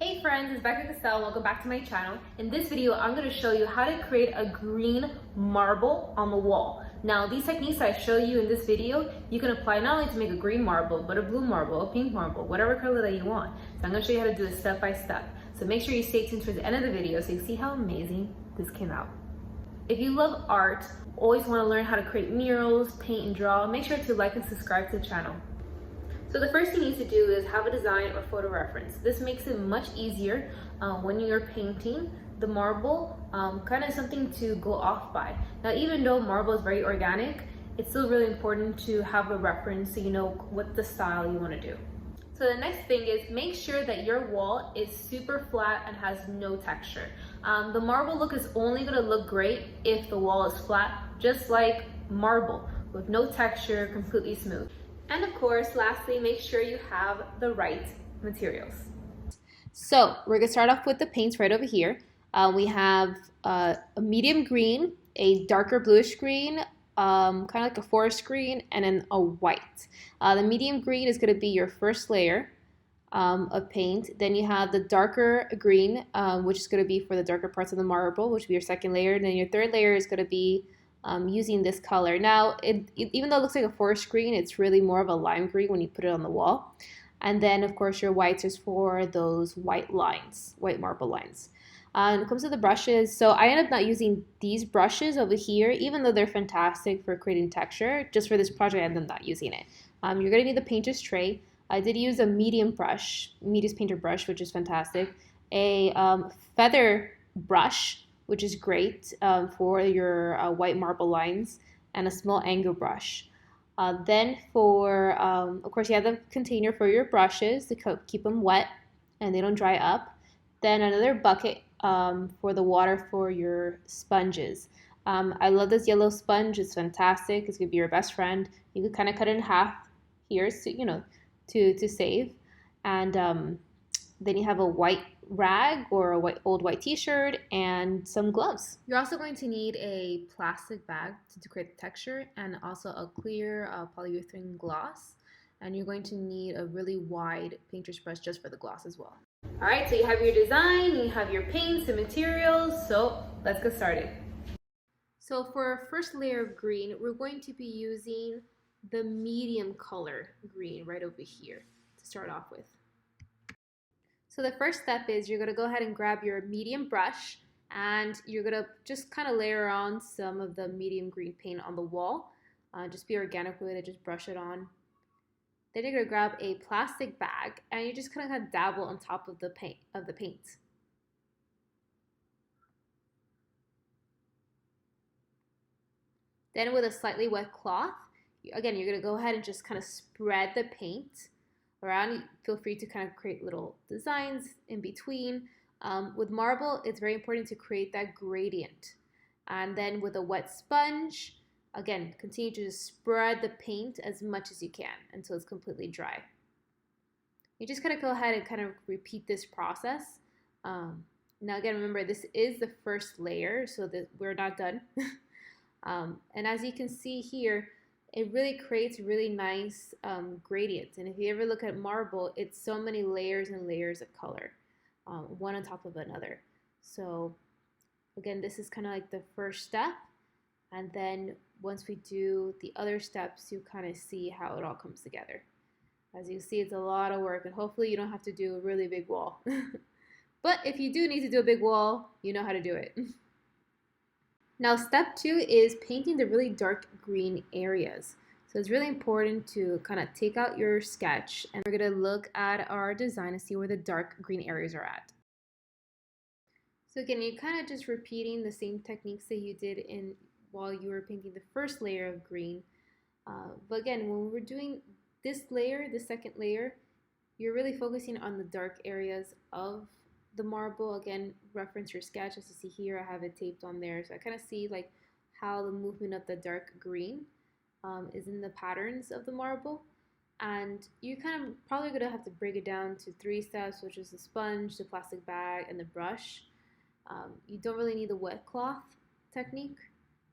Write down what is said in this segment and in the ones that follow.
Hey friends, it's Becca Castell. Welcome back to my channel. In this video, I'm going to show you how to create a green marble on the wall. Now, these techniques I show you in this video, you can apply not only to make a green marble, but a blue marble, a pink marble, whatever color that you want. So I'm going to show you how to do it step by step. So make sure you stay tuned towards the end of the video so you see how amazing this came out. If you love art, always want to learn how to create murals, paint and draw, make sure to like and subscribe to the channel. So the first thing you need to do is have a design or photo reference. This makes it much easier when you're painting the marble, kind of something to go off by. Now, even though marble is very organic, it's still really important to have a reference so you know what the style you want to do. So the next thing is make sure that your wall is super flat and has no texture. The marble look is only going to look great if the wall is flat, just like marble, with no texture, completely smooth. And of course, lastly, make sure you have the right materials. So we're gonna start off with the paints right over here. We have a medium green, a darker bluish green, kind of like a forest green, and then a white. The medium green is gonna be your first layer of paint. Then you have the darker green, which is gonna be for the darker parts of the marble, which will be your second layer. And then your third layer is gonna be using this color. Now, even though it looks like a forest green, it's really more of a lime green when you put it on the wall. And then, of course, your whites is for those white lines, white marble lines. When it comes to the brushes, so I end up not using these brushes over here, even though they're fantastic for creating texture. Just for this project, I end up not using it. You're going to need the painter's tray. I did use a medium brush, medium painter brush, which is fantastic. A feather brush, which is great for your white marble lines, and a small angle brush. Then for, of course, you have the container for your brushes to keep them wet and they don't dry up. Then another bucket for the water for your sponges. I love this yellow sponge. It's fantastic. It's gonna be your best friend. You could kind of cut it in half here, so, you know, to save. And then you have a white rag or a old white t-shirt and some gloves. You're also going to need a plastic bag to create the texture and also a clear polyurethane gloss. And you're going to need a really wide painter's brush just for the gloss as well. All right, so you have your design, you have your paints and materials, so let's get started. So for our first layer of green, we're going to be using the medium color green right over here to start off with. So the first step is you're going to go ahead and grab your medium brush and you're going to just kind of layer on some of the medium green paint on the wall. Just be organic with it, just brush it on. Then you're going to grab a plastic bag and you just kind of dabble on top of the paint. Then with a slightly wet cloth, again, you're going to go ahead and just kind of spread the paint around. Feel free to kind of create little designs in between. With marble, it's very important to create that gradient. And then with a wet sponge, again, continue to just spread the paint as much as you can until it's completely dry. You just kind of go ahead and kind of repeat this process. Now again, remember, this is the first layer, so that we're not done. And as you can see here, it really creates really nice gradients. And if you ever look at marble, it's so many layers and layers of color, one on top of another. So again, this is kind of like the first step. And then once we do the other steps, you kind of see how it all comes together. As you see, it's a lot of work, and hopefully you don't have to do a really big wall. But if you do need to do a big wall, you know how to do it. Now, step 2 is painting the really dark green areas. So it's really important to kind of take out your sketch, and we're going to look at our design and see where the dark green areas are at. So again, you're kind of just repeating the same techniques that you did while you were painting the first layer of green. But again, when we're doing this layer, the second layer, you're really focusing on the dark areas of the marble. Again, reference your sketch. As you see here, I have it taped on there, so I kind of see like how the movement of the dark green is in the patterns of the marble. And you kind of probably gonna have to break it down to 3 steps, which is the sponge, the plastic bag, and the brush. You don't really need the wet cloth technique.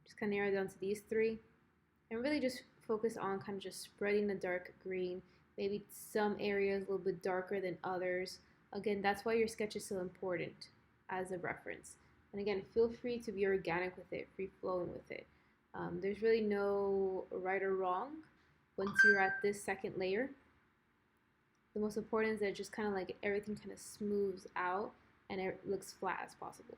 Just kind of narrow it down to these 3, and really just focus on kind of just spreading the dark green. Maybe some areas a little bit darker than others. Again, that's why your sketch is so important as a reference. And again, feel free to be organic with it, free flowing with it. There's really no right or wrong once you're at this second layer. The most important is that just kind of like everything kind of smooths out and it looks flat as possible.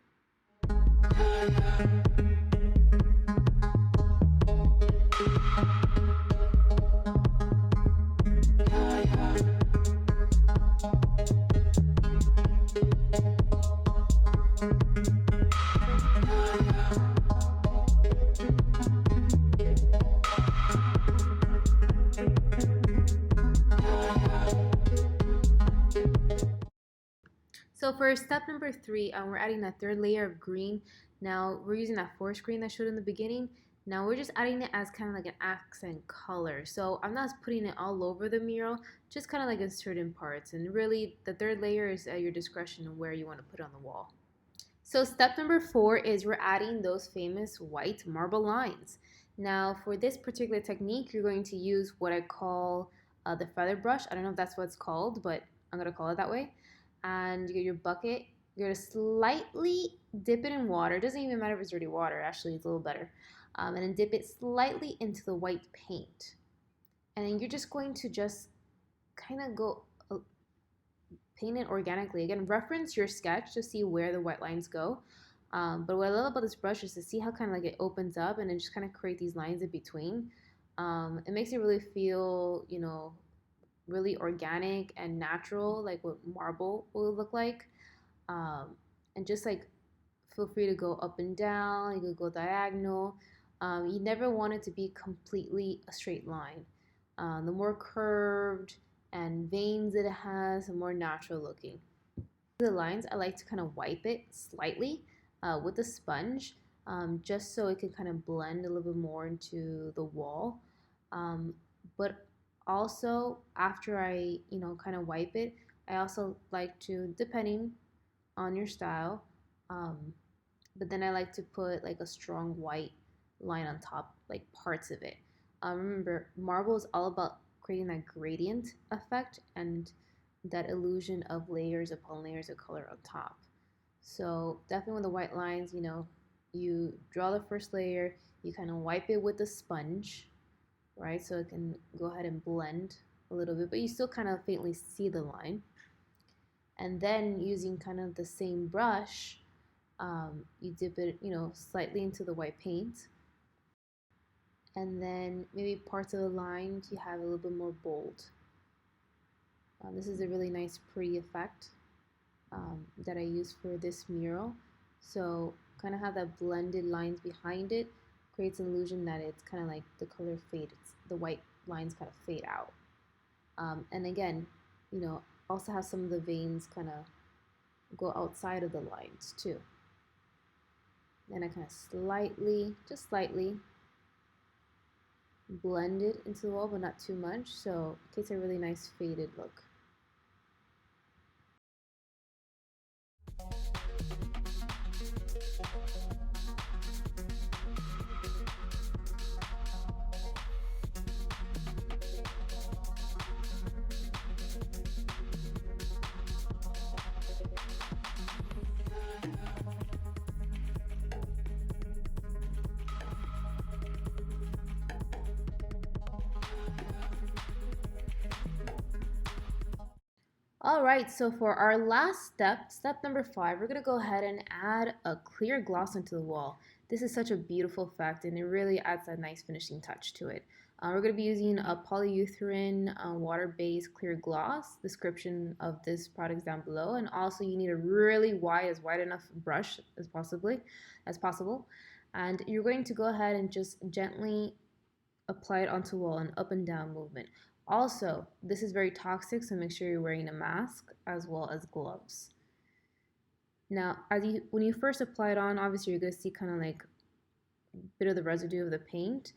So for step number 3, we're adding that third layer of green. Now we're using that forest green that I showed in the beginning. Now we're just adding it as kind of like an accent color. So I'm not putting it all over the mural, just kind of like in certain parts. And really the third layer is at your discretion of where you want to put it on the wall. So step number 4 is we're adding those famous white marble lines. Now for this particular technique, you're going to use what I call the feather brush. I don't know if that's what it's called, but I'm going to call it that way. And you get your bucket, you're going to slightly dip it in water. It doesn't even matter if it's dirty water, actually it's a little better. And then dip it slightly into the white paint. And then you're just going to just kind of go paint it organically. Again, reference your sketch to see where the white lines go. But what I love about this brush is to see how kind of like it opens up and then just kind of create these lines in between. It makes it really feel, you know, really organic and natural, like what marble will look like. And just like feel free to go up and down, you could go diagonal. You never want it to be completely a straight line. The more curved and veins it has, the more natural looking. The lines, I like to kind of wipe it slightly with a sponge, just so it can kind of blend a little bit more into the wall. But also, after I, kind of wipe it, I also like to, depending on your style, but then I like to put like a strong white line on top, like parts of it. Remember, marble is all about creating that gradient effect and that illusion of layers upon layers of color on top. So definitely with the white lines, you draw the first layer, you kind of wipe it with a sponge, right? So it can go ahead and blend a little bit, but you still kind of faintly see the line. And then using kind of the same brush, you dip it, slightly into the white paint. And then maybe parts of the lines you have a little bit more bold. This is a really nice, pretty effect that I use for this mural. So kind of have that blended lines behind it, creates an illusion that it's kind of like the color fades, the white lines kind of fade out. And again, also have some of the veins kind of go outside of the lines too. Then I kind of slightly, just slightly, blend it into the wall, but not too much, so it creates a really nice faded look. All right, so for our last step, step number 5, we're gonna go ahead and add a clear gloss into the wall. This is such a beautiful effect and it really adds a nice finishing touch to it. We're gonna be using a Polutheranne water-based clear gloss. Description of this product is down below, and also you need a really wide enough brush as possible. And you're going to go ahead and just gently apply it onto the wall, an up and down movement. Also, this is very toxic, so make sure you're wearing a mask as well as gloves. Now, when you first apply it on, obviously you're going to see kind of like a bit of the residue of the paint.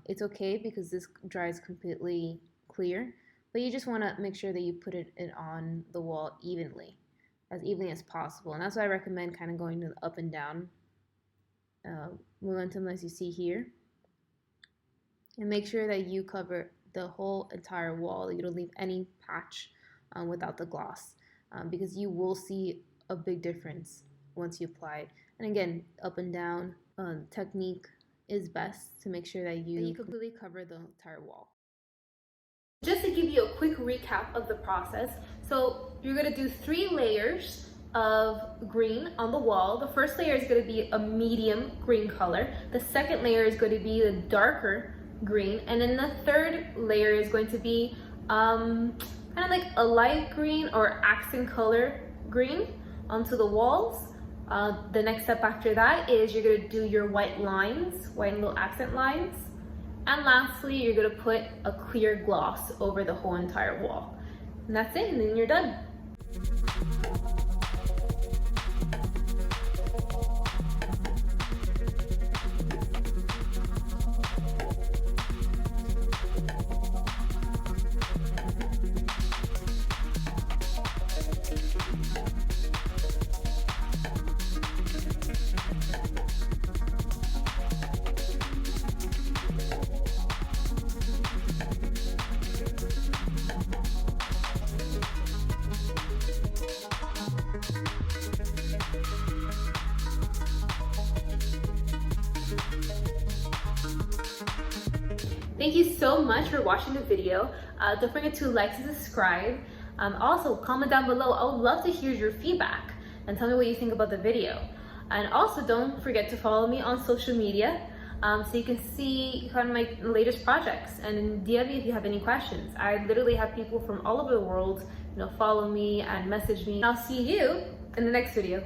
It's okay because this dries completely clear, but you just want to make sure that you put it on the wall as evenly as possible. And that's why I recommend kind of going to the up and down momentum as you see here. And make sure that you cover the whole entire wall. You don't leave any patch without the gloss. because you will see a big difference once you apply it. And again, up and down technique is best to make sure that you completely cover the entire wall. Just to give you a quick recap of the process, so you're going to do 3 layers of green on the wall. The first layer is going to be a medium green color. The second layer is going to be the darker green, and then the third layer is going to be kind of like a light green or accent color green onto the walls. The next step after that is you're going to do your white lines, white little accent lines. And lastly, you're going to put a clear gloss over the whole entire wall. And that's it, and then you're done. Thank you so much for watching the video. Don't forget to like and subscribe. Also, comment down below. I would love to hear your feedback and tell me what you think about the video. And also, don't forget to follow me on social media so you can see kind of my latest projects, and DM me if you have any questions. I literally have people from all over the world, follow me and message me. I'll see you in the next video.